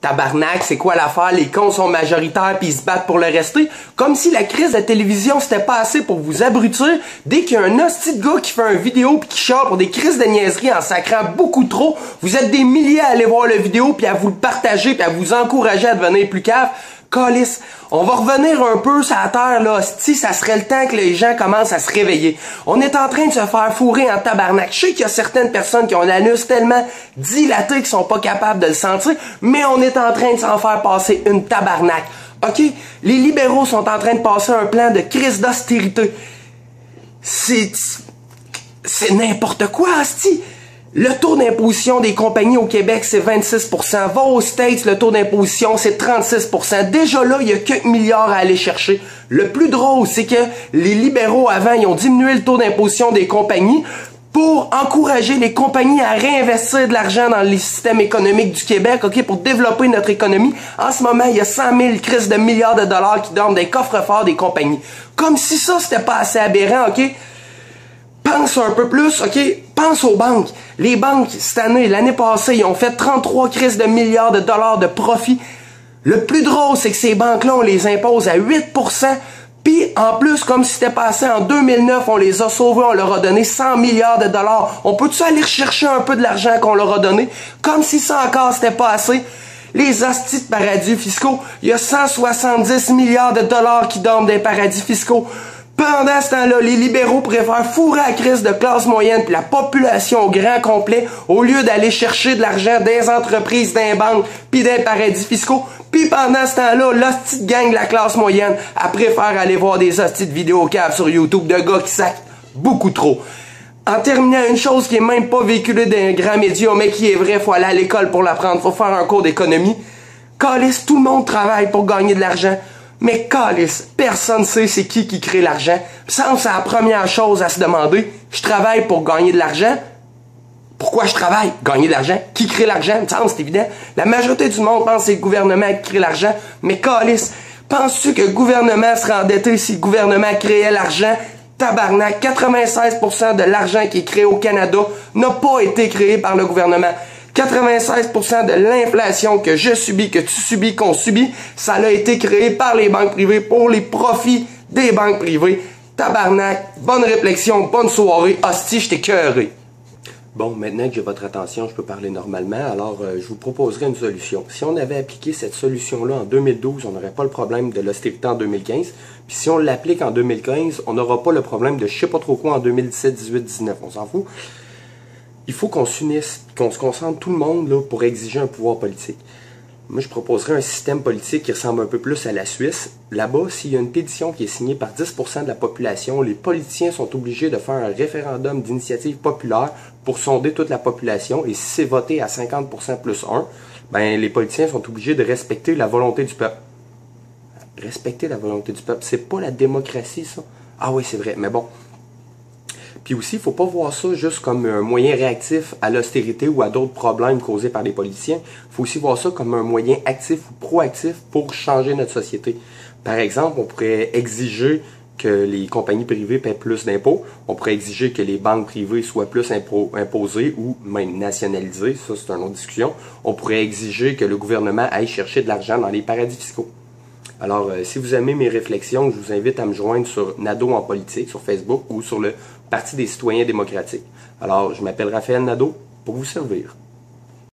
Tabarnak, c'est quoi l'affaire? Les cons sont majoritaires puis ils se battent pour le rester. Comme si la crise de télévision c'était pas assez pour vous abrutir. Dès qu'il y a un hostie de gars qui fait une vidéo puis qui chante pour des crises de niaiseries en sacrant beaucoup trop, vous êtes des milliers à aller voir la vidéo puis à vous le partager puis à vous encourager à devenir plus cave. Calice, on va revenir un peu sur la terre, là. Si ça serait le temps que les gens commencent à se réveiller. On est en train de se faire fourrer en tabarnak. Je sais qu'il y a certaines personnes qui ont l'anus tellement dilaté qu'ils sont pas capables de le sentir, mais on est en train de s'en faire passer une tabarnak. OK? Les libéraux sont en train de passer un plan de crise d'austérité. C'est n'importe quoi, asti. Le taux d'imposition des compagnies au Québec, c'est 26%. Va aux States, le taux d'imposition, c'est 36%. Déjà là, il y a quelques milliards à aller chercher. Le plus drôle, c'est que les libéraux, avant, ils ont diminué le taux d'imposition des compagnies pour encourager les compagnies à réinvestir de l'argent dans les systèmes économiques du Québec, OK, pour développer notre économie. En ce moment, il y a 100 000 crises de milliards de dollars qui dorment dans les coffres-forts des compagnies. Comme si ça, c'était pas assez aberrant, OK? Pense un peu plus, OK? Pense aux banques. Les banques, cette année, l'année passée, ils ont fait 33 crises de milliards de dollars de profit. Le plus drôle, c'est que ces banques-là, on les impose à 8%. Puis, en plus, comme si c'était passé en 2009, on les a sauvés, on leur a donné 100 milliards de dollars. On peut-tu aller rechercher un peu de l'argent qu'on leur a donné? Comme si ça encore, c'était pas assez. Les hosties de paradis fiscaux, il y a 170 milliards de dollars qui dorment dans les paradis fiscaux. Pendant ce temps-là, les libéraux préfèrent fourrer la crise de classe moyenne puis la population au grand complet au lieu d'aller chercher de l'argent des entreprises, des banques puis des paradis fiscaux. Puis pendant ce temps-là, l'hostie de gang de la classe moyenne, elle préfère aller voir des hosties de vidéos caves sur YouTube de gars qui sacent beaucoup trop. En terminant, une chose qui est même pas véhiculée dans un grand média, mais qui est vraie, faut aller à l'école pour l'apprendre, faut faire un cours d'économie. Calice, tout le monde travaille pour gagner de l'argent. Mais calice, personne sait c'est qui crée l'argent. Ça, c'est la première chose à se demander. Je travaille pour gagner de l'argent. Pourquoi je travaille? Gagner de l'argent. Qui crée l'argent? Ça, c'est évident. La majorité du monde pense que c'est le gouvernement qui crée l'argent. Mais calice, penses-tu que le gouvernement serait endetté si le gouvernement créait l'argent? Tabarnak, 96% de l'argent qui est créé au Canada n'a pas été créé par le gouvernement. 96% de l'inflation que je subis, que tu subis, qu'on subit, ça a été créé par les banques privées pour les profits des banques privées. Tabarnak, bonne réflexion, bonne soirée, hostie, je t'ai cœuré. Bon, maintenant que j'ai votre attention, je peux parler normalement, alors je vous proposerai une solution. Si on avait appliqué cette solution-là en 2012, on n'aurait pas le problème de l'austérité en 2015. Puis si on l'applique en 2015, on n'aura pas le problème de je sais pas trop quoi en 2017, 18, 19, on s'en fout. Il faut qu'on s'unisse, qu'on se concentre tout le monde là, pour exiger un pouvoir politique. Moi, je proposerais un système politique qui ressemble un peu plus à la Suisse. Là-bas, s'il y a une pétition qui est signée par 10% de la population, les politiciens sont obligés de faire un référendum d'initiative populaire pour sonder toute la population. Et si c'est voté à 50% plus 1, ben, les politiciens sont obligés de respecter la volonté du peuple. Respecter la volonté du peuple, c'est pas la démocratie, ça? Ah oui, c'est vrai, mais bon. Puis aussi, il ne faut pas voir ça juste comme un moyen réactif à l'austérité ou à d'autres problèmes causés par les politiciens. Il faut aussi voir ça comme un moyen actif ou proactif pour changer notre société. Par exemple, on pourrait exiger que les compagnies privées paient plus d'impôts. On pourrait exiger que les banques privées soient plus imposées ou même nationalisées. Ça, c'est une autre discussion. On pourrait exiger que le gouvernement aille chercher de l'argent dans les paradis fiscaux. Alors, si vous aimez mes réflexions, je vous invite à me joindre sur Nadeau en politique, sur Facebook ou sur le Parti des citoyens démocratiques. Alors, je m'appelle Raphaël Nadeau pour vous servir.